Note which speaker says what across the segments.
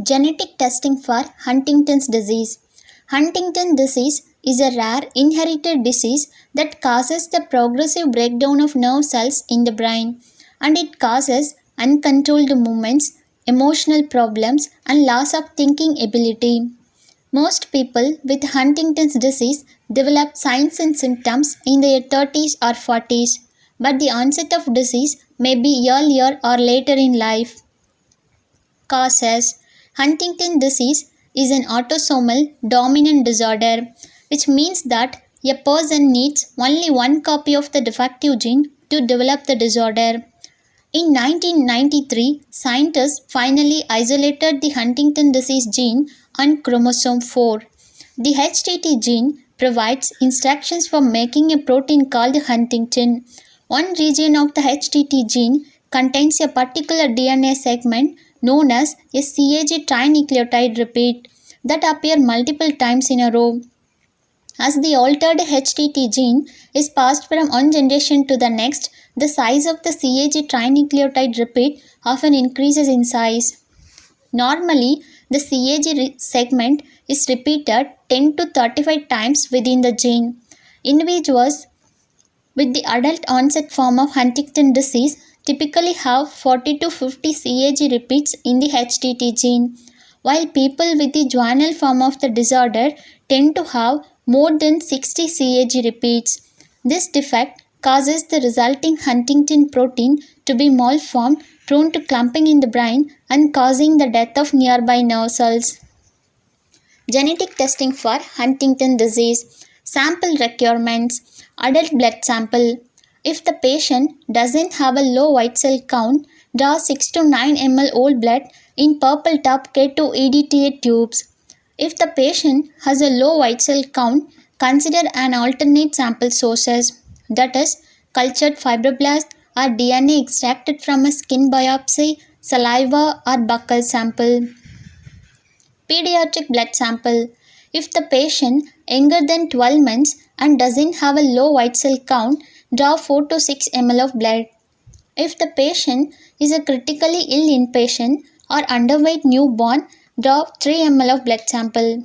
Speaker 1: Genetic testing for Huntington's disease. Huntington disease is a rare inherited disease that causes the progressive breakdown of nerve cells in the brain, and it causes uncontrolled movements, emotional problems, and loss of thinking ability. Most people with Huntington's disease develop signs and symptoms in their 30s or 40s, but the onset of disease may be earlier or later in life. Causes. Huntington disease is an autosomal dominant disorder, which means that a person needs only one copy of the defective gene to develop the disorder. In 1993, scientists finally isolated the Huntington disease gene on chromosome 4. The HTT gene provides instructions for making a protein called huntingtin. One region of the HTT gene contains a particular DNA segment known as a CAG trinucleotide repeat that appear multiple times in a row. As the altered HTT gene is passed from one generation to the next, the size of the CAG trinucleotide repeat often increases in size. Normally, the CAG segment is repeated 10 to 35 times within the gene. Individuals with the adult onset form of Huntington disease typically have 40 to 50 CAG repeats in the HTT gene, while people with the juvenile form of the disorder tend to have more than 60 CAG repeats. This defect causes the resulting huntingtin protein to be malformed, prone to clumping in the brain, and causing the death of nearby nerve cells. Genetic testing for Huntington disease. Sample requirements. Adult blood sample. If the patient doesn't have a low white cell count, draw 6 to 9 ml whole blood in purple top K2 EDTA tubes. If the patient has a low white cell count, consider an alternate sample sources, that is, cultured fibroblast or DNA extracted from a skin biopsy, saliva or buccal sample. Pediatric blood sample. If the patient younger than 12 months and doesn't have a low white cell count, draw 4 to 6 ml of blood. If the patient is a critically ill inpatient or underweight newborn, draw 3 ml of blood sample.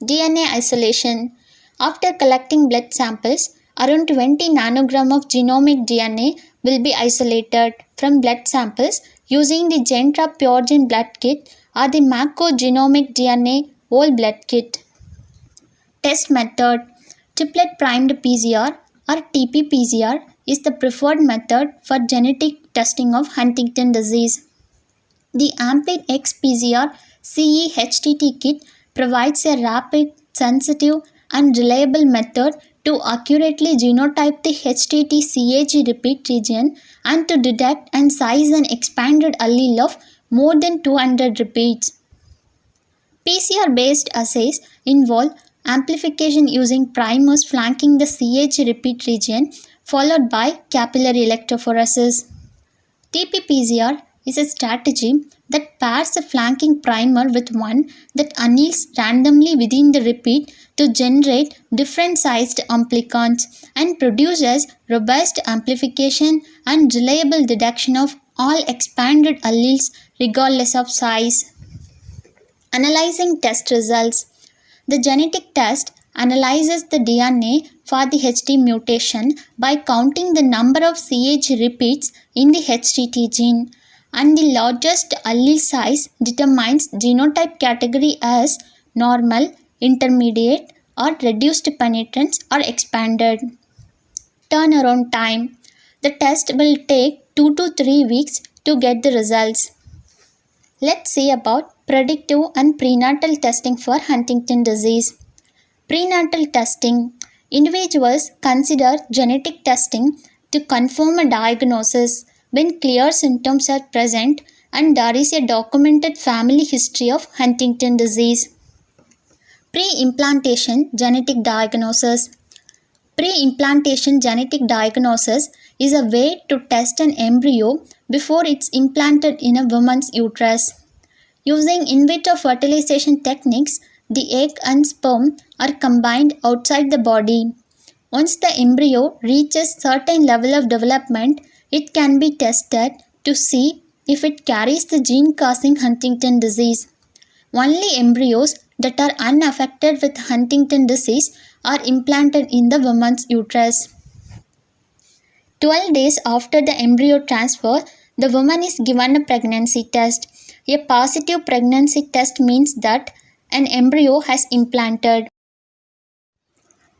Speaker 1: DNA isolation. After collecting blood samples, around 20 nanogram of genomic DNA will be isolated from blood samples using the Gentra PureGen blood kit or the Mako Genomic DNA whole blood kit. Test method. Triplet primed PCR or TP-PCR is the preferred method for genetic testing of Huntington disease. The Ampere X PCR CE-HTT kit provides a rapid, sensitive, and reliable method to accurately genotype the HTT CAG repeat region and to detect and size an expanded allele of more than 200 repeats. PCR-based assays involve amplification using primers flanking the CAG repeat region followed by capillary electrophoresis. TP-PCR is a strategy that pairs a flanking primer with one that anneals randomly within the repeat to generate different sized amplicons and produces robust amplification and reliable detection of all expanded alleles regardless of size. Analyzing test results. The genetic test analyzes the DNA for the HT mutation by counting the number of CAG repeats in the HTT gene, and the largest allele size determines genotype category as normal, intermediate, or reduced penetrance or expanded. Turnaround time. The test will take 2 to 3 weeks to get the results. Let's see about predictive and prenatal testing for Huntington disease. Prenatal testing. Individuals consider genetic testing to confirm a diagnosis when clear symptoms are present and there is a documented family history of Huntington disease. Pre-implantation genetic diagnosis. Pre-implantation genetic diagnosis is a way to test an embryo before it's implanted in a woman's uterus. Using in vitro fertilization techniques, the egg and sperm are combined outside the body. Once the embryo reaches certain level of development, it can be tested to see if it carries the gene causing Huntington disease. Only embryos that are unaffected with Huntington disease are implanted in the woman's uterus. 12 days after the embryo transfer, the woman is given a pregnancy test. A positive pregnancy test means that an embryo has implanted.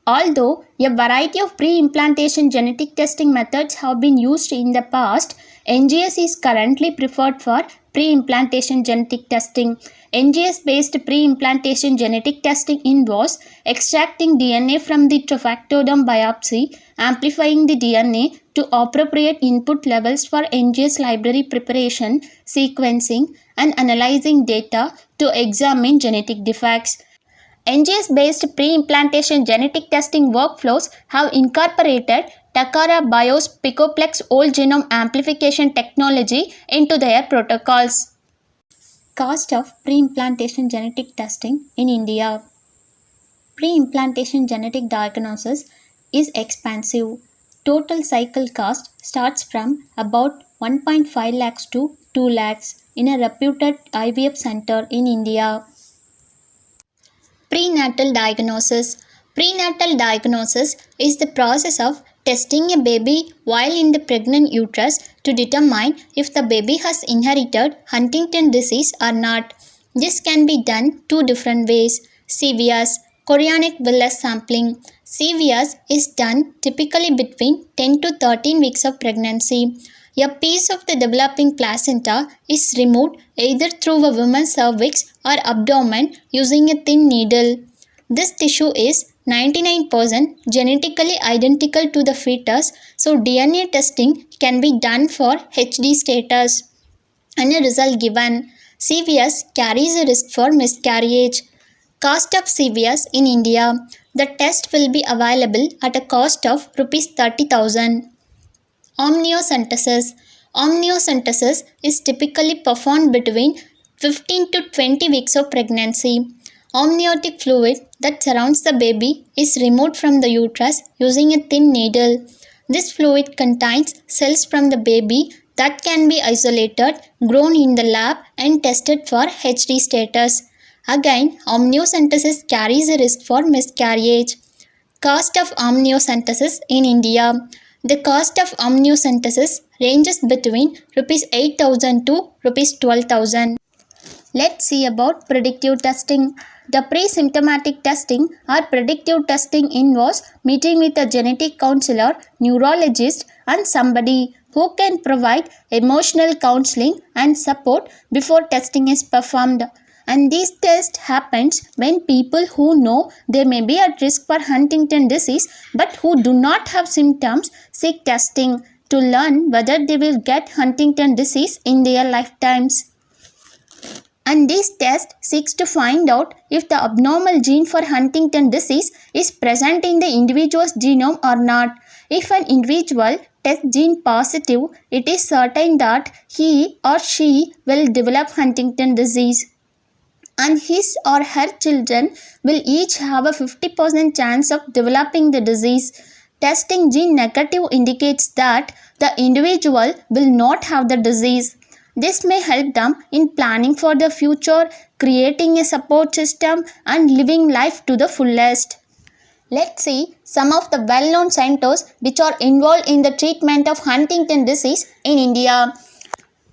Speaker 1: Although a variety of pre-implantation genetic testing methods have been used in the past, NGS is currently preferred for pre-implantation genetic testing. NGS-based pre-implantation genetic testing involves extracting DNA from the trophectoderm biopsy, amplifying the DNA to appropriate input levels for NGS library preparation, sequencing, and analyzing data to examine genetic defects. NGS-based pre-implantation genetic testing workflows have incorporated Takara Bio's Picoplex whole genome amplification technology into their protocols. Cost of pre-implantation genetic testing in India. Pre-implantation genetic diagnosis is expensive. Total cycle cost starts from about 1.5 lakhs to 2 lakhs in a reputed IVF center in India. Prenatal diagnosis. Prenatal diagnosis is the process of testing a baby while in the pregnant uterus to determine if the baby has inherited Huntington disease or not. This can be done two different ways. CVS, chorionic villus sampling. CVS is done typically between 10 to 13 weeks of pregnancy. A piece of the developing placenta is removed either through a woman's cervix or abdomen using a thin needle. This tissue is 99% genetically identical to the fetus, so DNA testing can be done for HD status. And a result given. CVS carries a risk for miscarriage. Cost of CVS in India. The test will be available at a cost of Rs 30,000. Amniocentesis. Amniocentesis is typically performed between 15 to 20 weeks of pregnancy. Amniotic fluid that surrounds the baby is removed from the uterus using a thin needle. This fluid contains cells from the baby that can be isolated, grown in the lab and tested for HD status. Again, amniocentesis carries a risk for miscarriage. Cost of amniocentesis in India. The cost of amniocentesis ranges between Rs 8,000 to Rs 12,000. Let's see about predictive testing. The pre-symptomatic testing or predictive testing involves meeting with a genetic counselor, neurologist, and somebody who can provide emotional counseling and support before testing is performed. And this test happens when people who know they may be at risk for Huntington disease but who do not have symptoms seek testing to learn whether they will get Huntington disease in their lifetimes. And this test seeks to find out if the abnormal gene for Huntington disease is present in the individual's genome or not. If an individual tests gene positive, it is certain that he or she will develop Huntington disease, and his or her children will each have a 50% chance of developing the disease. Testing gene negative indicates that the individual will not have the disease. This may help them in planning for the future, creating a support system, and living life to the fullest. Let's see some of the well-known centers which are involved in the treatment of Huntington disease in India.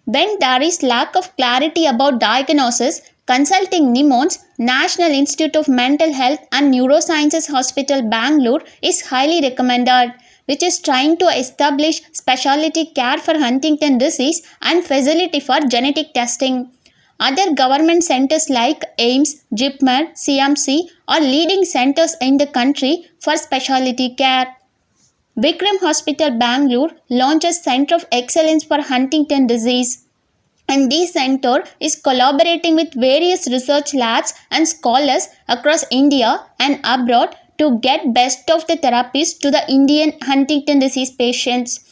Speaker 1: When there is lack of clarity about diagnosis, consulting NIMHANS, National Institute of Mental Health and Neurosciences Hospital, Bangalore is highly recommended, which is trying to establish specialty care for Huntington disease and facility for genetic testing. Other government centers like AIIMS, JIPMER, CMC are leading centers in the country for specialty care. Vikram Hospital, Bangalore launches Center of Excellence for Huntington disease. And this center is collaborating with various research labs and scholars across India and abroad to get best of the therapies to the Indian Huntington disease patients.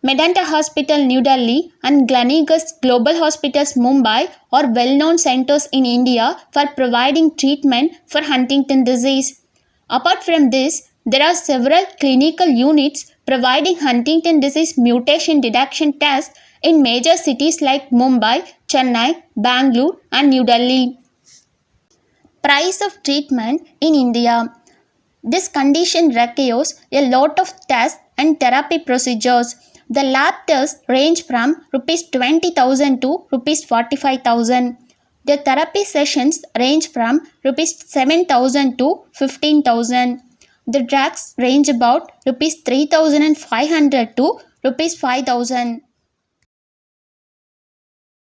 Speaker 1: Medanta Hospital, New Delhi and Gleneagles Global Hospitals, Mumbai are well-known centers in India for providing treatment for Huntington disease. Apart from this, there are several clinical units providing Huntington disease mutation detection tests in major cities like Mumbai, Chennai, Bangalore and New Delhi. Price of treatment in India. This condition requires a lot of tests and therapy procedures. The lab tests range from Rs 20,000 to Rs 45,000. The therapy sessions range from Rs 7,000 to 15,000. The drugs range about Rs 3,500 to Rs 5,000.